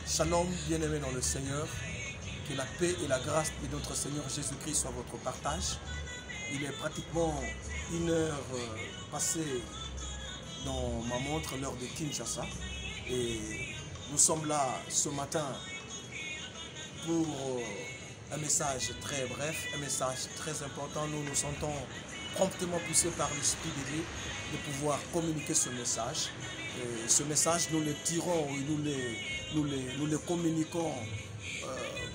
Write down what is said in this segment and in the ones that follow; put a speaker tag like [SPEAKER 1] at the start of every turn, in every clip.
[SPEAKER 1] Shalom, bien-aimés dans le Seigneur. Que la paix et la grâce de notre Seigneur Jésus-Christ soient votre partage. Il est pratiquement 1 heure passée dans ma montre, l'heure de Kinshasa. Et nous sommes là ce matin pour un message très bref, un message très important. Nous nous sentons promptement poussés par l'Esprit de Dieu de pouvoir communiquer ce message. Et ce message, nous le tirons et nous le communiquons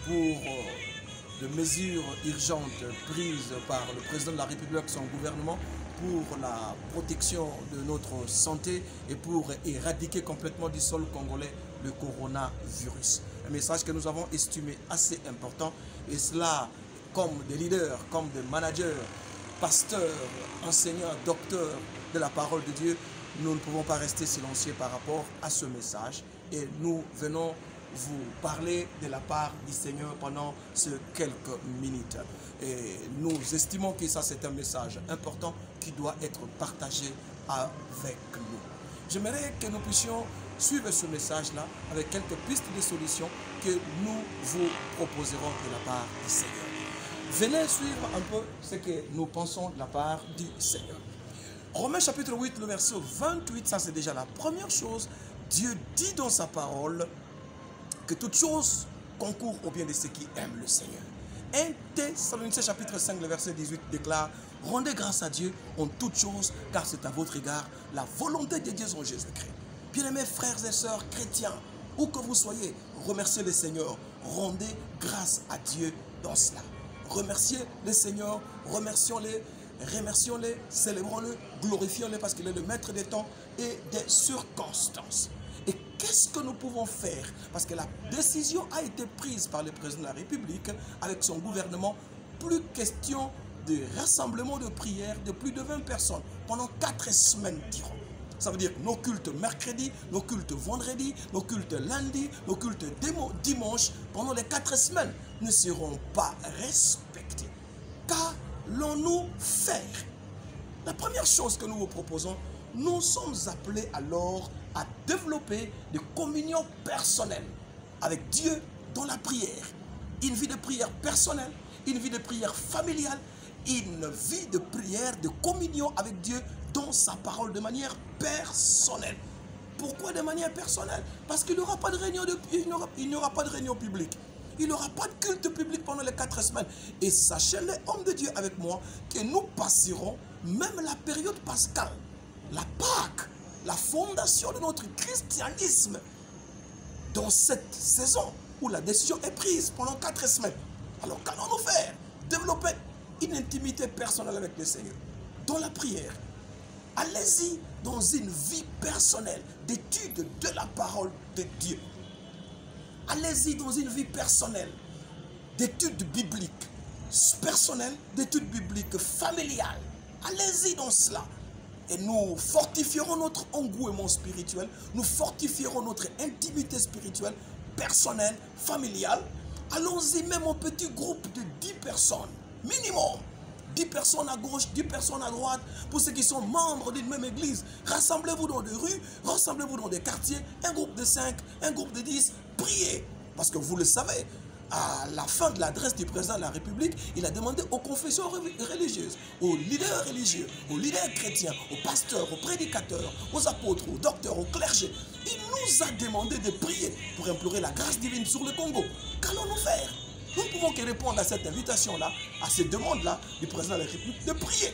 [SPEAKER 1] pour de mesures urgentes prises par le président de la République et son gouvernement pour la protection de notre santé et pour éradiquer complètement du sol congolais le coronavirus. Un message que nous avons estimé assez important, et cela comme des leaders, comme des managers, pasteurs, enseignants, docteurs de la parole de Dieu. Nous ne pouvons pas rester silencieux par rapport à ce message, et nous venons vous parler de la part du Seigneur pendant ces quelques minutes. Et nous estimons que ça, c'est un message important qui doit être partagé avec nous. J'aimerais que nous puissions suivre ce message-là avec quelques pistes de solutions que nous vous proposerons de la part du Seigneur. Venez suivre un peu ce que nous pensons de la part du Seigneur. Romains chapitre 8, le verset 28, ça c'est déjà la première chose. Dieu dit dans sa parole que toute chose concourt au bien de ceux qui aiment le Seigneur. 1 Thessaloniciens chapitre 5, le verset 18 déclare: rendez grâce à Dieu en toutes choses, car c'est à votre égard la volonté de Dieu en Jésus-Christ. Bien-aimés frères et sœurs chrétiens, où que vous soyez, remerciez le Seigneur. Rendez grâce à Dieu dans cela. Remerciez le Seigneur, remercions-le, célébrons-le, glorifions-le, parce qu'il est le maître des temps et des circonstances. Et qu'est-ce que nous pouvons faire? Parce que la décision a été prise par le président de la République avec son gouvernement. Plus question de rassemblement de prières de plus de 20 personnes pendant 4 semaines durant. Ça veut dire que nos cultes mercredi, nos cultes vendredi, nos cultes lundi, nos cultes dimanche, pendant les 4 semaines, ne seront pas respectés. Qu'allons-nous faire? La première chose que nous vous proposons, nous sommes appelés alors à développer des communions personnelles avec Dieu dans la prière. Une vie de prière personnelle, une vie de prière familiale, une vie de prière, de communion avec Dieu dans sa parole de manière personnelle. Pourquoi de manière personnelle? Parce qu'il n'y aura pas de réunion publique. Il n'y aura pas de culte public pendant les 4 semaines. Et sachez, les hommes de Dieu avec moi, que nous passerons même la période pascale, la Pâque, la fondation de notre christianisme dans cette saison où la décision est prise pendant 4 semaines. Alors qu'allons-nous faire? Développer une intimité personnelle avec le Seigneur dans la prière. Allez-y dans une vie personnelle d'étude de la parole de Dieu. Allez-y dans une vie personnelle d'études bibliques personnelles, d'études bibliques familiales. Allez-y dans cela. Et nous fortifierons notre engouement spirituel, nous fortifierons notre intimité spirituelle, personnelle, familiale. Allons-y même en petit groupe de 10 personnes, minimum. 10 personnes à gauche, 10 personnes à droite, pour ceux qui sont membres d'une même église. Rassemblez-vous dans des rues, rassemblez-vous dans des quartiers, un groupe de 5, un groupe de 10, priez. Parce que vous le savez, à la fin de l'adresse du président de la République, il a demandé aux confessions religieuses, aux leaders religieux, aux leaders chrétiens, aux pasteurs, aux prédicateurs, aux apôtres, aux docteurs, aux clergés. Il nous a demandé de prier pour implorer la grâce divine sur le Congo. Qu'allons-nous faire? Nous ne pouvons que répondre à cette invitation-là, à cette demande-là du président de la République de prier.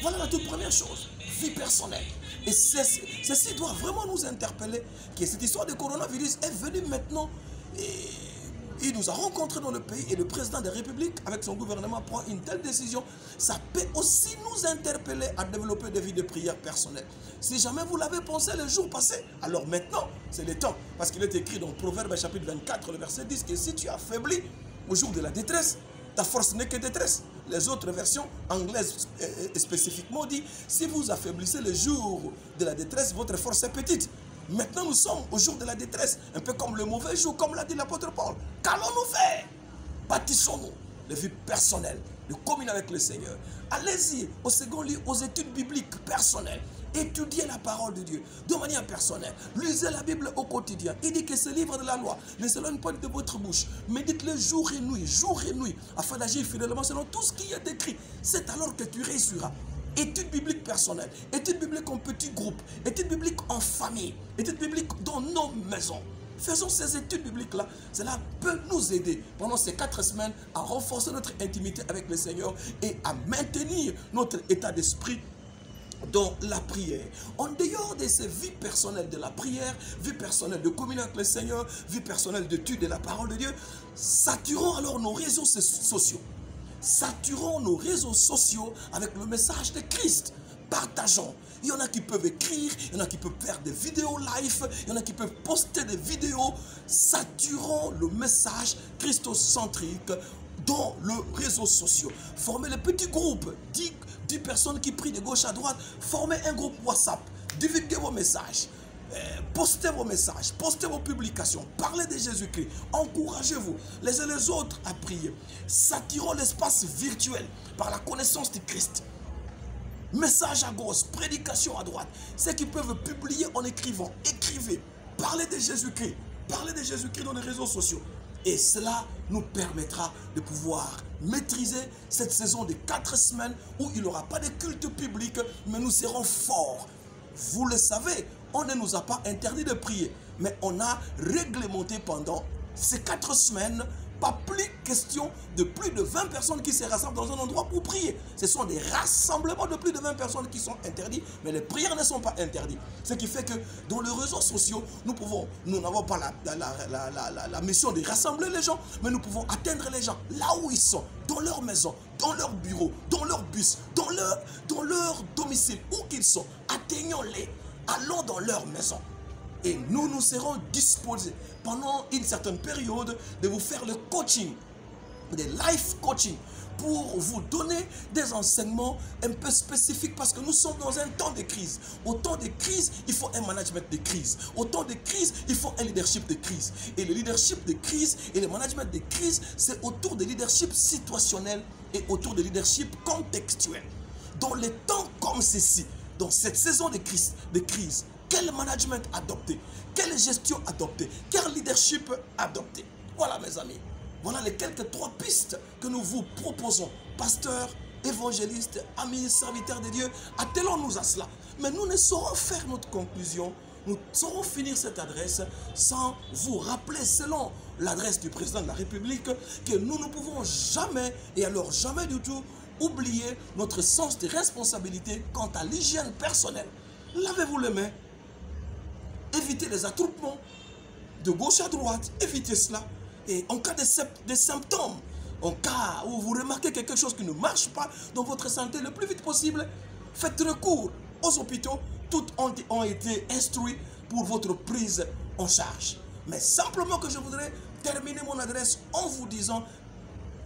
[SPEAKER 1] Voilà la toute première chose, vie personnelle. Et ceci doit vraiment nous interpeller, que cette histoire de coronavirus est venue maintenant et il nous a rencontrés dans le pays, et le président de la République, avec son gouvernement, prend une telle décision. Ça peut aussi nous interpeller à développer des vies de prière personnelles. Si jamais vous l'avez pensé le jour passé, alors maintenant, c'est le temps. Parce qu'il est écrit dans Proverbe chapitre 24, le verset 10, que si tu affaiblis au jour de la détresse, ta force n'est que détresse. Les autres versions anglaises spécifiquement disent, si vous affaiblissez le jour de la détresse, votre force est petite. Maintenant, nous sommes au jour de la détresse, un peu comme le mauvais jour, comme l'a dit l'apôtre Paul. Qu'allons-nous faire? Bâtissons-nous les vies personnelles, de communion avec le Seigneur. Allez-y au second lieu, aux études bibliques personnelles. Étudiez la parole de Dieu de manière personnelle. Lisez la Bible au quotidien. Il dit que ce livre de la loi ne s'éloigne pas de votre bouche. Médite-le jour et nuit, afin d'agir fidèlement selon tout ce qui est écrit. C'est alors que tu réussiras. Études bibliques personnelles, études bibliques en petits groupes, études bibliques en famille, études bibliques dans nos maisons. Faisons ces études bibliques-là. Cela peut nous aider pendant ces 4 semaines à renforcer notre intimité avec le Seigneur et à maintenir notre état d'esprit dans la prière. En dehors de ces vies personnelles de la prière, vie personnelle de communion avec le Seigneur, vie personnelle d'étude de la parole de Dieu, saturons alors nos réseaux sociaux. Saturons nos réseaux sociaux avec le message de Christ. Partageons. Il y en a qui peuvent écrire, il y en a qui peuvent faire des vidéos live, il y en a qui peuvent poster des vidéos. Saturons le message christocentrique dans le réseau social. Formez les petits groupes, 10 personnes qui prient de gauche à droite. Formez un groupe WhatsApp. Divulguez vos messages. Postez vos messages, postez vos publications, parlez de Jésus-Christ, encouragez-vous les uns les autres à prier. Saturons l'espace virtuel par la connaissance de Christ. Message à gauche, prédication à droite. Ceux qui peuvent publier en écrivant, écrivez, parlez de Jésus-Christ dans les réseaux sociaux. Et cela nous permettra de pouvoir maîtriser cette saison de 4 semaines où il n'y aura pas de culte public, mais nous serons forts. Vous le savez, on ne nous a pas interdit de prier, mais on a réglementé pendant ces 4 semaines, pas plus question de plus de 20 personnes qui se rassemblent dans un endroit pour prier. Ce sont des rassemblements de plus de 20 personnes qui sont interdits, mais les prières ne sont pas interdites. Ce qui fait que dans les réseaux sociaux, nous n'avons pas la mission de rassembler les gens, mais nous pouvons atteindre les gens là où ils sont, dans leur maison, dans leur bureau, dans leur bus, dans leur domicile, où qu'ils sont. Atteignons-les, allons dans leur maison. Et nous serons disposés pendant une certaine période de vous faire le coaching, des life coaching, pour vous donner des enseignements un peu spécifiques parce que nous sommes dans un temps de crise. Au temps de crise, il faut un management de crise. Au temps de crise, il faut un leadership de crise. Et le leadership de crise et le management de crise, c'est autour de leadership situationnel et autour de leadership contextuel. Dans les temps comme ceci, dans cette saison de crise, quel management adopter? Quelle gestion adopter? Quel leadership adopter? Voilà mes amis. Voilà les quelques 3 pistes que nous vous proposons. Pasteurs, évangélistes, amis, serviteurs de Dieu, attelons-nous à cela. Mais nous ne saurons faire notre conclusion. Nous saurons finir cette adresse sans vous rappeler, selon l'adresse du président de la République, que nous ne pouvons jamais, et alors jamais du tout, oublier notre sens de responsabilité quant à l'hygiène personnelle. Lavez-vous les mains. Évitez les attroupements de gauche à droite. Évitez cela. Et en cas de symptômes, en cas où vous remarquez quelque chose qui ne marche pas dans votre santé, le plus vite possible, faites recours aux hôpitaux. Toutes ont été instruits pour votre prise en charge. Mais simplement que je voudrais terminer mon adresse en vous disant: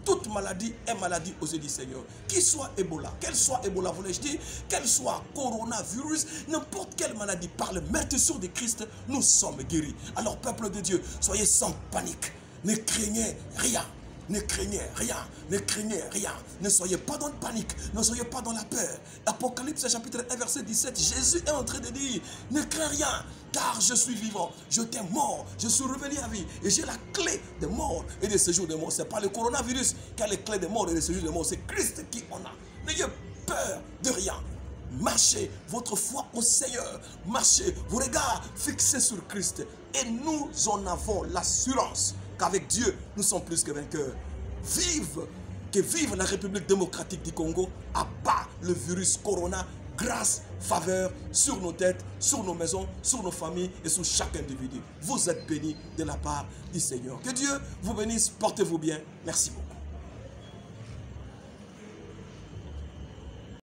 [SPEAKER 1] toute maladie est maladie aux yeux du Seigneur. Qu'il soit Ebola, qu'elle soit Ebola, voulais-je dire, qu'elle soit coronavirus, n'importe quelle maladie, par le meurtrissure de Christ, nous sommes guéris. Alors, peuple de Dieu, soyez sans panique. Ne craignez rien. Ne craignez rien, ne craignez rien, ne soyez pas dans la panique, ne soyez pas dans la peur. Apocalypse chapitre 1 verset 17, Jésus est en train de dire: ne crains rien, car je suis vivant, je t'ai mort, je suis revenu à vie et j'ai la clé de mort et de séjour de mort. Ce n'est pas le coronavirus qui a les clés de mort et de séjour de mort, c'est Christ qui en a. N'ayez peur de rien. Marchez votre foi au Seigneur, marchez vos regards fixés sur Christ et nous en avons l'assurance qu'avec Dieu, nous sommes plus que vainqueurs. Vive la République démocratique du Congo, abat le virus Corona, grâce, faveur sur nos têtes, sur nos maisons, sur nos familles et sur chaque individu. Vous êtes bénis de la part du Seigneur. Que Dieu vous bénisse, portez-vous bien. Merci beaucoup.